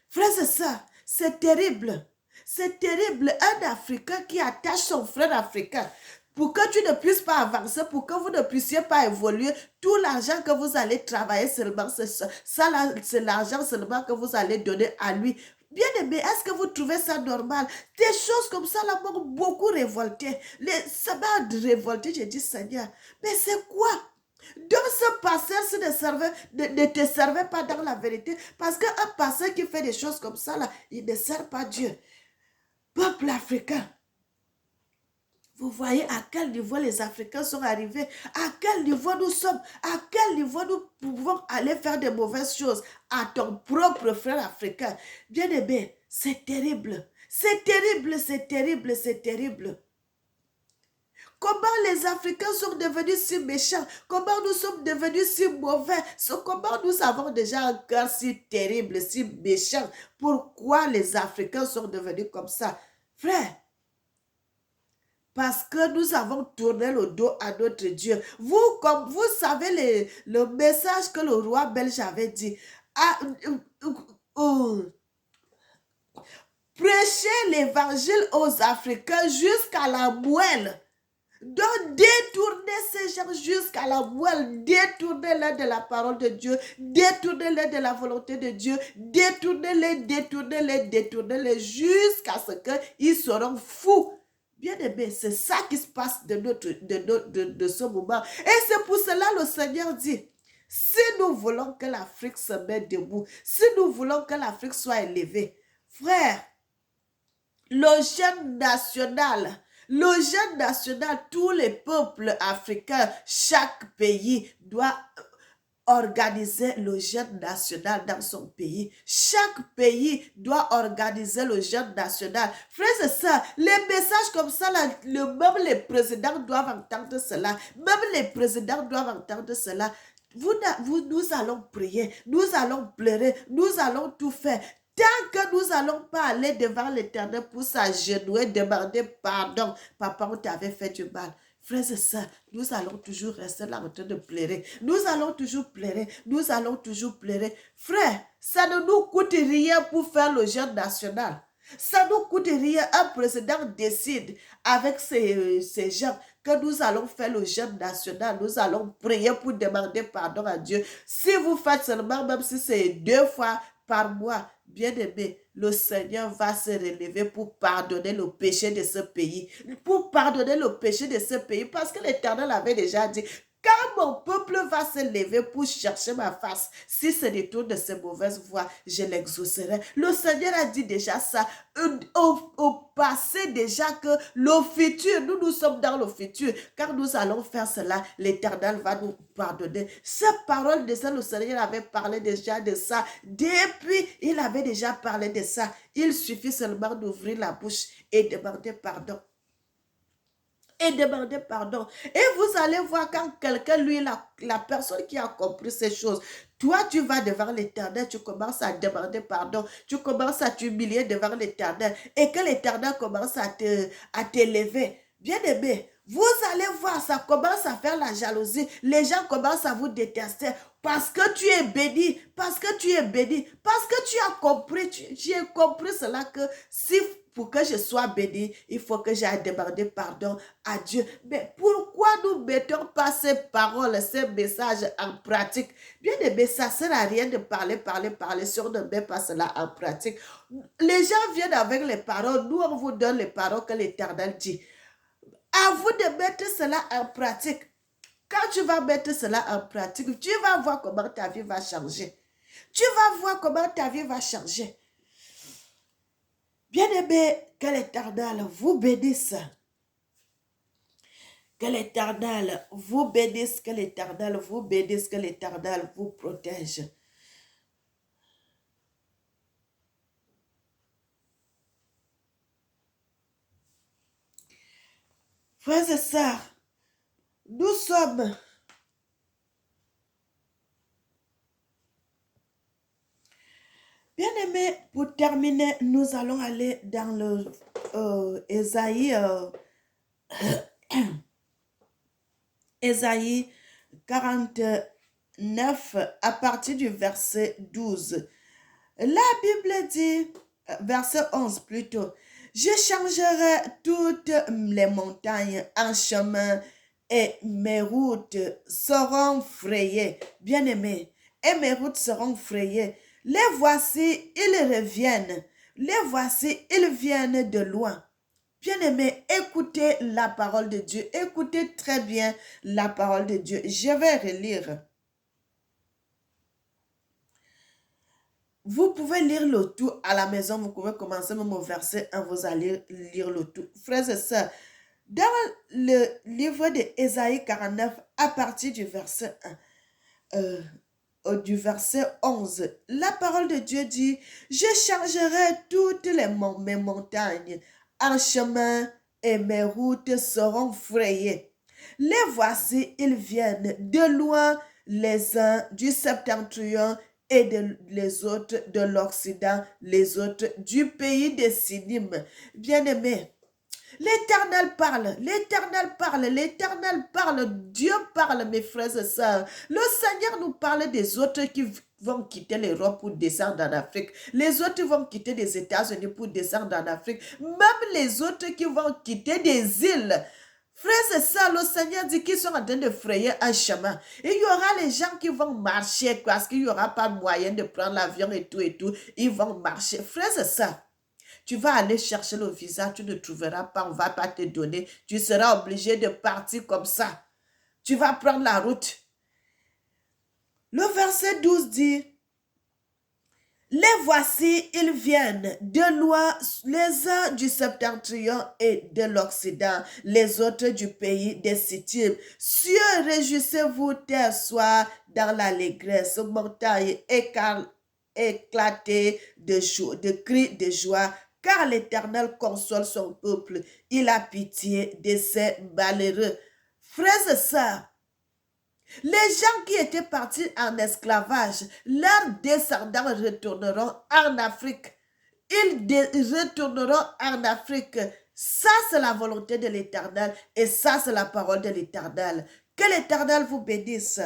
Frère, c'est ça, c'est terrible. C'est terrible, un Africain qui attache son frère africain pour que tu ne puisses pas avancer, pour que vous ne puissiez pas évoluer. Tout l'argent que vous allez travailler seulement, c'est l'argent seulement que vous allez donner à lui. Bien aimé, est-ce que vous trouvez ça normal? Des choses comme ça là m'ont beaucoup révolté. Ça m'a révolté, j'ai dit Seigneur, mais c'est quoi? Donc ce pasteur ne te servait pas dans la vérité, parce qu'un pasteur qui fait des choses comme ça là, il ne sert pas Dieu. Peuple africain, vous voyez à quel niveau les Africains sont arrivés, à quel niveau nous sommes, à quel niveau nous pouvons aller faire de mauvaises choses à ton propre frère africain. Bien aimé, c'est terrible, c'est terrible, c'est terrible, c'est terrible. Comment les Africains sont devenus si méchants? Comment nous sommes devenus si mauvais? Comment nous avons déjà un cœur si terrible, si méchant? Pourquoi les Africains sont devenus comme ça? Frère, parce que nous avons tourné le dos à notre Dieu. Comme vous savez le message que le roi belge avait dit. Prêchez l'évangile aux Africains jusqu'à la moelle. Donc, détournez ces gens jusqu'à la moelle, détournez-les de la parole de Dieu, détournez-les de la volonté de Dieu, détournez-les jusqu'à ce qu'ils seront fous. Bien aimé, c'est ça qui se passe de ce moment. Et c'est pour cela le Seigneur dit, si nous voulons que l'Afrique se mette debout, si nous voulons que l'Afrique soit élevée, frère, le jeune national, tous les peuples africains, chaque pays doit organiser le jeune national dans son pays. Chaque pays doit organiser le jeune national. Frère, c'est ça. Les messages comme ça, là, même les présidents doivent entendre cela. Même les présidents doivent entendre cela. Nous allons prier, nous allons pleurer, nous allons tout faire. Tant que nous n'allons pas aller devant l'Éternel pour s'agenouiller, demander pardon, papa, on t'avait fait du mal. Frères et sœurs, nous allons toujours rester là en train de pleurer. Nous allons toujours pleurer. Nous allons toujours pleurer. Frère, ça ne nous coûte rien pour faire le jeûne national. Ça ne nous coûte rien. Un président décide avec ces gens que nous allons faire le jeûne national. Nous allons prier pour demander pardon à Dieu. Si vous faites seulement, même si c'est 2 fois par mois, bien-aimé, le Seigneur va se relever pour pardonner le péché de ce pays. Pour pardonner le péché de ce pays. Parce que l'Éternel avait déjà dit, quand mon peuple va se lever pour chercher ma face, si se détourne de ses mauvaises voies, je l'exaucerai. Le Seigneur a dit déjà ça au passé déjà, que le futur, nous sommes dans le futur. Quand nous allons faire cela, l'Éternel va nous pardonner. Cette parole de ça, le Seigneur avait parlé déjà de ça. Depuis, il avait déjà parlé de ça. Il suffit seulement d'ouvrir la bouche et demander pardon. Et demander pardon. Et vous allez voir quand quelqu'un, lui, la personne qui a compris ces choses, toi, tu vas devant l'Éternel, tu commences à demander pardon, tu commences à t'humilier devant l'Éternel et que l'Éternel commence à t'élever. Bien aimé, vous allez voir, ça commence à faire la jalousie. Les gens commencent à vous détester parce que tu es béni, parce que tu es béni, parce que tu as compris, tu as compris cela que si pour que je sois béni, il faut que j'aille demander pardon à Dieu. Mais pourquoi nous ne mettons pas ces paroles, ces messages en pratique? Bien aimé, ça ne sert à rien de parler si on ne met pas cela en pratique. Les gens viennent avec les paroles, nous on vous donne les paroles que l'Éternel dit. À vous de mettre cela en pratique. Quand tu vas mettre cela en pratique, tu vas voir comment ta vie va changer. Tu vas voir comment ta vie va changer. Bien-aimé, que l'Éternel vous bénisse. Que l'Éternel vous bénisse, que l'Éternel vous bénisse, que l'Éternel vous protège. Frères et sœurs, nous sommes bien-aimés. Pour terminer, nous allons aller dans le Ésaïe, Ésaïe 49 à partir du verset 12. La Bible dit, verset 11 plutôt, je changerai toutes les montagnes en chemin et mes routes seront frayées. Bien-aimés, et mes routes seront frayées. Les voici, ils reviennent. Les voici, ils viennent de loin. Bien-aimés, écoutez la parole de Dieu. Écoutez très bien la parole de Dieu. Je vais relire. Vous pouvez lire le tout à la maison. Vous pouvez commencer même au verset 1. Vous allez lire le tout. Frères et sœurs, dans le livre d'Ésaïe 49, à partir du verset 1, du verset 11, la parole de Dieu dit, « Je changerai toutes mes montagnes en chemin et mes routes seront frayées. Les voici, ils viennent de loin, les uns du septentrion et les autres de l'Occident, les autres du pays des Sinim. » Bien-aimés, l'Éternel parle, l'Éternel parle, l'Éternel parle, Dieu parle, mes frères et sœurs. Le Seigneur nous parle des autres qui vont quitter l'Europe pour descendre en Afrique. Les autres vont quitter les États-Unis pour descendre en Afrique. Même les autres qui vont quitter des îles. Frères et sœurs, le Seigneur dit qu'ils sont en train de frayer un chemin. Et il y aura les gens qui vont marcher parce qu'il n'y aura pas moyen de prendre l'avion et tout et tout. Ils vont marcher. Frères et sœurs, tu vas aller chercher le visa, tu ne trouveras pas, on ne va pas te donner. Tu seras obligé de partir comme ça. Tu vas prendre la route. Le verset 12 dit, « Les voici, ils viennent de loin, les uns du septentrion et de l'Occident, les autres du pays des Sittim. Cieux, réjouissez-vous, terre, sois dans l'allégresse, montagne éclatée de cris de joie, car l'Éternel console son peuple, il a pitié de ses malheureux. » Frères et sœurs, les gens qui étaient partis en esclavage, leurs descendants retourneront en Afrique. Ils retourneront en Afrique. Ça, c'est la volonté de l'Éternel et ça, c'est la parole de l'Éternel. Que l'Éternel vous bénisse.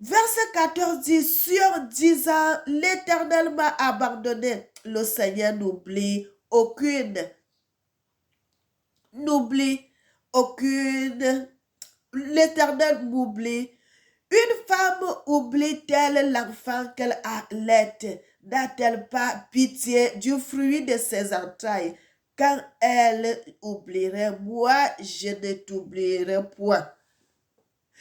Verset 14 dit, « Sur 10 ans, l'Éternel m'a abandonné. » Le Seigneur n'oublie aucune. L'Éternel m'oublie. Une femme oublie-t-elle l'enfant qu'elle allait? N'a-t-elle pas pitié du fruit de ses entrailles? Quand elle oublierait, moi, je ne t'oublierai point.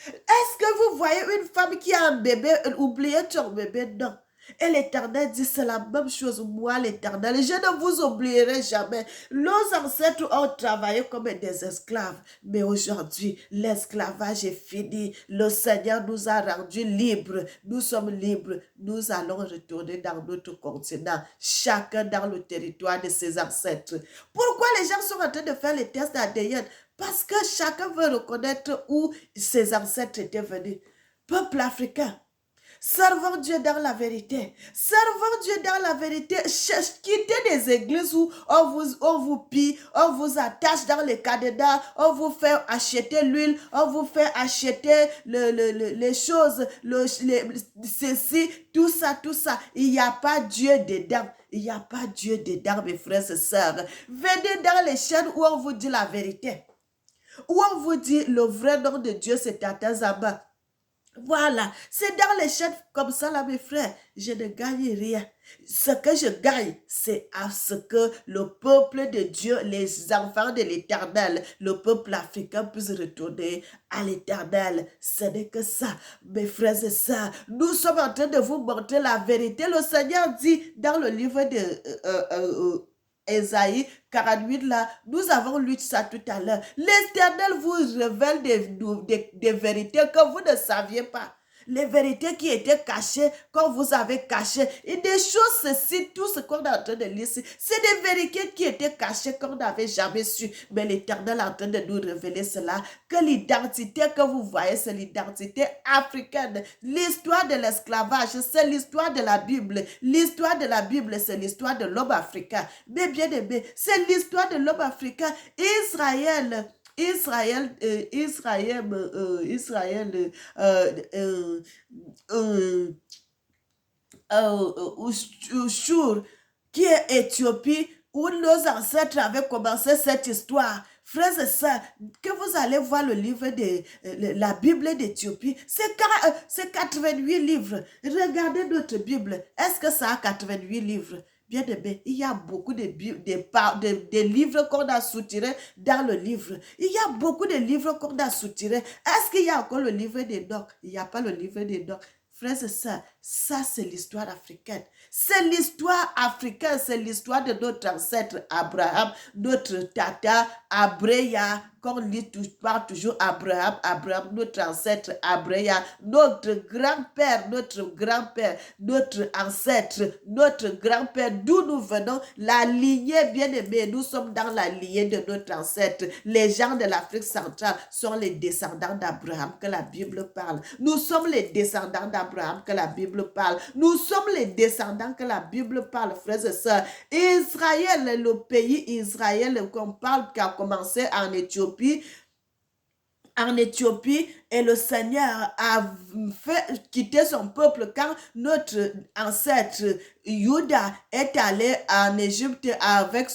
Est-ce que vous voyez une femme qui a un bébé, oublier son bébé? Non. Et l'Éternel dit, c'est la même chose, moi l'Éternel, je ne vous oublierai jamais. Nos ancêtres ont travaillé comme des esclaves, mais aujourd'hui, l'esclavage est fini. Le Seigneur nous a rendus libres, nous sommes libres. Nous allons retourner dans notre continent, chacun dans le territoire de ses ancêtres. Pourquoi les gens sont en train de faire les tests d'ADN? Parce que chacun veut reconnaître où ses ancêtres étaient venus. Peuple africain, servons Dieu dans la vérité. Servons Dieu dans la vérité. Quittez des églises où on vous pille, on vous attache dans les cadenas, on vous fait acheter l'huile, on vous fait acheter les choses, ceci, tout ça. Il n'y a pas Dieu dedans. Il n'y a pas Dieu dedans, mes frères et sœurs. Venez dans les chaînes où on vous dit la vérité. Où on vous dit le vrai nom de Dieu, c'est Tata Zamba. Voilà, c'est dans les chaînes comme ça, là, mes frères, je ne gagne rien. Ce que je gagne, c'est à ce que le peuple de Dieu, les enfants de l'Éternel, le peuple africain puisse retourner à l'Éternel. Ce n'est que ça, mes frères et sœurs. Nous sommes en train de vous montrer la vérité. Le Seigneur dit dans le livre de Ésaïe 48, là, nous avons lu ça tout à l'heure. L'Éternel vous révèle des vérités que vous ne saviez pas. les vérités qui étaient cachées, quand vous avez caché, et des choses, ceci, tout ce qu'on est en train de lire, c'est des vérités qui étaient cachées qu'on n'avait jamais su. Mais l'Éternel est en train de nous révéler cela, que l'identité que vous voyez, c'est l'identité africaine. L'histoire de l'esclavage, c'est l'histoire de la Bible. L'histoire de la Bible, c'est l'histoire de l'homme africain. Mais bien aimé, c'est l'histoire de l'homme africain. Israël, euh, Shur, qui est Éthiopie, où nos ancêtres avaient commencé cette histoire. Frères et sœurs, que vous allez voir le livre de la Bible d'Éthiopie, c'est 88 livres. Regardez notre Bible. Est-ce que ça a 88 livres? Bien aimé, il y a beaucoup de livres qu'on a soutirés dans le livre. Il y a beaucoup de livres qu'on a soutirés. Est-ce qu'il y a encore le livre d'Enoch? Il n'y a pas le livre d'Enoch. Frères et sœurs, ça c'est l'histoire africaine. C'est l'histoire africaine, c'est l'histoire de notre ancêtre Abraham, notre tata Abreya, qu'on lit toujours Abraham, notre ancêtre Abreya, notre grand-père, notre ancêtre, notre grand-père, d'où nous venons, la lignée bien-aimée, nous sommes dans la lignée de notre ancêtre. Les gens de l'Afrique centrale sont les descendants d'Abraham que la Bible parle. Nous sommes les descendants d'Abraham que la Bible parle. Nous sommes les descendants que la Bible parle, frères et sœurs. Israël, le pays Israël qu'on parle, qui a commencé en Éthiopie, et le Seigneur a fait quitter son peuple quand notre ancêtre Juda est allé en Égypte avec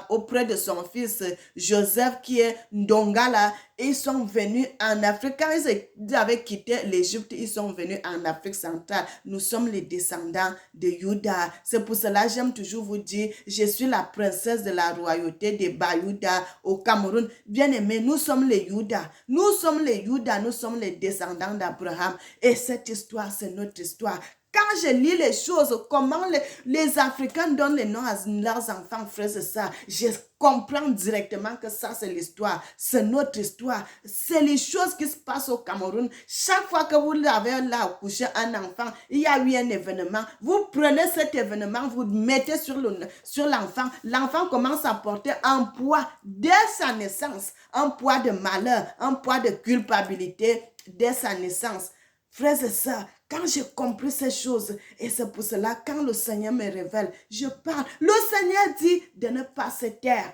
auprès de son fils Joseph qui est Ndongala. Ils sont venus en Afrique. Quand ils avaient quitté l'Égypte, ils sont venus en Afrique centrale. Nous sommes les descendants de Juda. C'est pour cela que j'aime toujours vous dire, je suis la princesse de la royauté des Bayouda au Cameroun. Bien aimé, nous sommes les Juda. Nous sommes les Juda, nous sommes les descendants d'Abraham. Et cette histoire, c'est notre histoire. Quand je lis les choses, comment les Africains donnent les noms à leurs enfants, frères et sœurs, je comprends directement que ça, c'est l'histoire. C'est notre histoire. C'est les choses qui se passent au Cameroun. Chaque fois que vous avez là accouché un enfant, il y a eu un événement. Vous prenez cet événement, vous le mettez sur l'enfant. L'enfant commence à porter un poids dès sa naissance. Un poids de malheur, un poids de culpabilité dès sa naissance. Frères et sœurs, quand j'ai compris ces choses, et c'est pour cela, quand le Seigneur me révèle, je parle. Le Seigneur dit de ne pas se taire,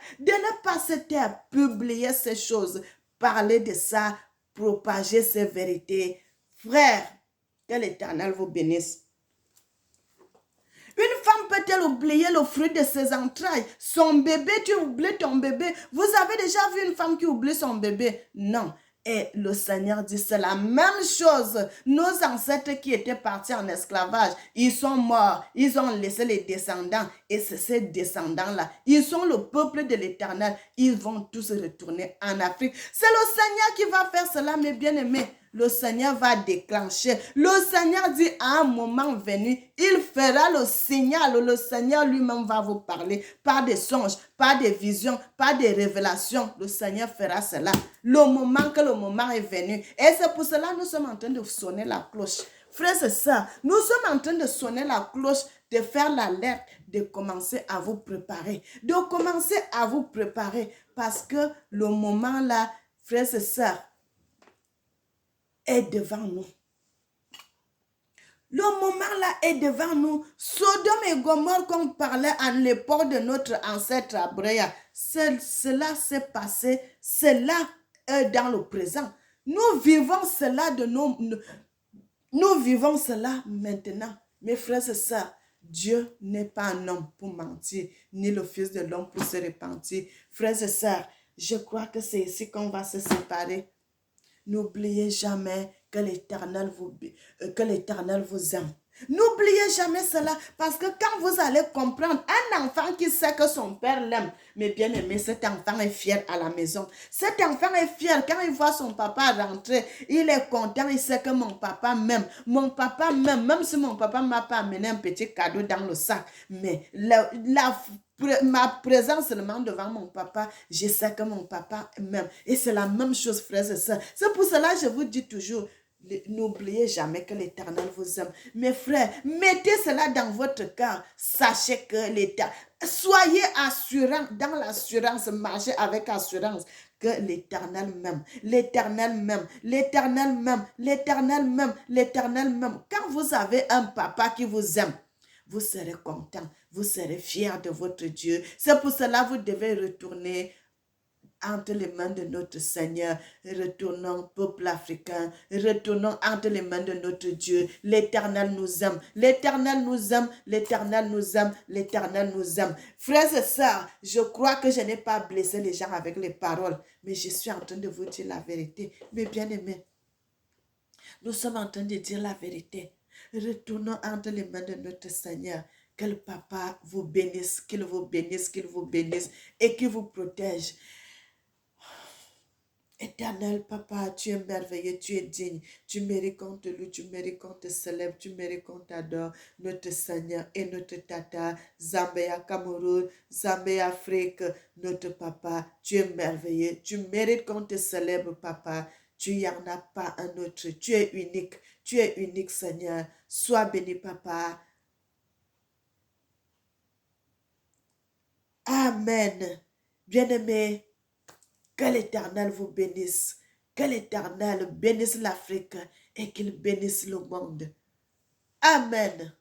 publier ces choses, parler de ça, propager ces vérités. Frère, que l'Éternel vous bénisse. Une femme peut-elle oublier le fruit de ses entrailles? Son bébé, tu oublies ton bébé. Vous avez déjà vu une femme qui oublie son bébé? Non. Et le Seigneur dit, c'est la même chose. Nos ancêtres qui étaient partis en esclavage, ils sont morts. Ils ont laissé les descendants. Et c'est ces descendants-là. Ils sont le peuple de l'Éternel. Ils vont tous retourner en Afrique. C'est le Seigneur qui va faire cela, mes bien-aimés. Le Seigneur va déclencher. Le Seigneur dit à un moment venu, il fera le signal. Le Seigneur lui-même va vous parler par des songes, par des visions, par des révélations. Le Seigneur fera cela. Le moment est venu. Et c'est pour cela que nous sommes en train de sonner la cloche. Frères et sœurs, nous sommes en train de sonner la cloche, de faire l'alerte, de commencer à vous préparer. Parce que le moment là, frères et sœurs, est devant nous. Le moment là est devant nous. Sodome et Gomorrhe qu'on parlait à l'époque de notre ancêtre Abraham, cela s'est passé, cela est dans le présent. Nous vivons cela nous vivons cela maintenant. Mes frères et sœurs, Dieu n'est pas un homme pour mentir, ni le Fils de l'homme pour se repentir. Frères et sœurs, je crois que c'est ici qu'on va se séparer. N'oubliez jamais que l'Éternel vous aime. N'oubliez jamais cela, parce que quand vous allez comprendre, un enfant qui sait que son père l'aime, mais bien aimé, cet enfant est fier à la maison. Cet enfant est fier quand il voit son papa rentrer. Il est content, il sait que mon papa m'aime. Mon papa m'aime, même si mon papa ne m'a pas amené un petit cadeau dans le sac. Mais ma présence seulement devant mon papa, je sais que mon papa m'aime. Et c'est la même chose, frères et sœurs. C'est pour cela que je vous dis toujours, N'oubliez jamais que l'Éternel vous aime. Mes frères, mettez cela dans votre cœur. Sachez que l'Éternel... Soyez assurants, dans l'assurance, marchez avec assurance que l'Éternel m'aime, l'Éternel m'aime, l'Éternel m'aime, l'Éternel m'aime, l'Éternel m'aime. Quand vous avez un papa qui vous aime, vous serez content, vous serez fier de votre Dieu. C'est pour cela que vous devez retourner entre les mains de notre Seigneur. Retournons, peuple africain, retournons entre les mains de notre Dieu. L'Éternel nous aime, l'Éternel nous aime, l'Éternel nous aime, l'Éternel nous aime. Frères et sœurs, je crois que je n'ai pas blessé les gens avec les paroles, mais je suis en train de vous dire la vérité. Mes bien-aimés, nous sommes en train de dire la vérité. Retournons entre les mains de notre Seigneur. Que le Papa vous bénisse, qu'il vous bénisse, qu'il vous bénisse et qu'il vous protège. Éternel Papa, tu es merveilleux, tu es digne, tu mérites qu'on te loue, tu mérites qu'on te célèbre, tu mérites qu'on t'adore, notre Seigneur et notre Tata, Zambia Cameroun, Zambia Afrique, notre Papa, tu es merveilleux, tu mérites qu'on te célèbre, Papa, tu n'y en as pas un autre, tu es unique Seigneur, sois béni Papa. Amen. Bien-aimés, que l'Éternel vous bénisse. Que l'Éternel bénisse l'Afrique et qu'il bénisse le monde. Amen.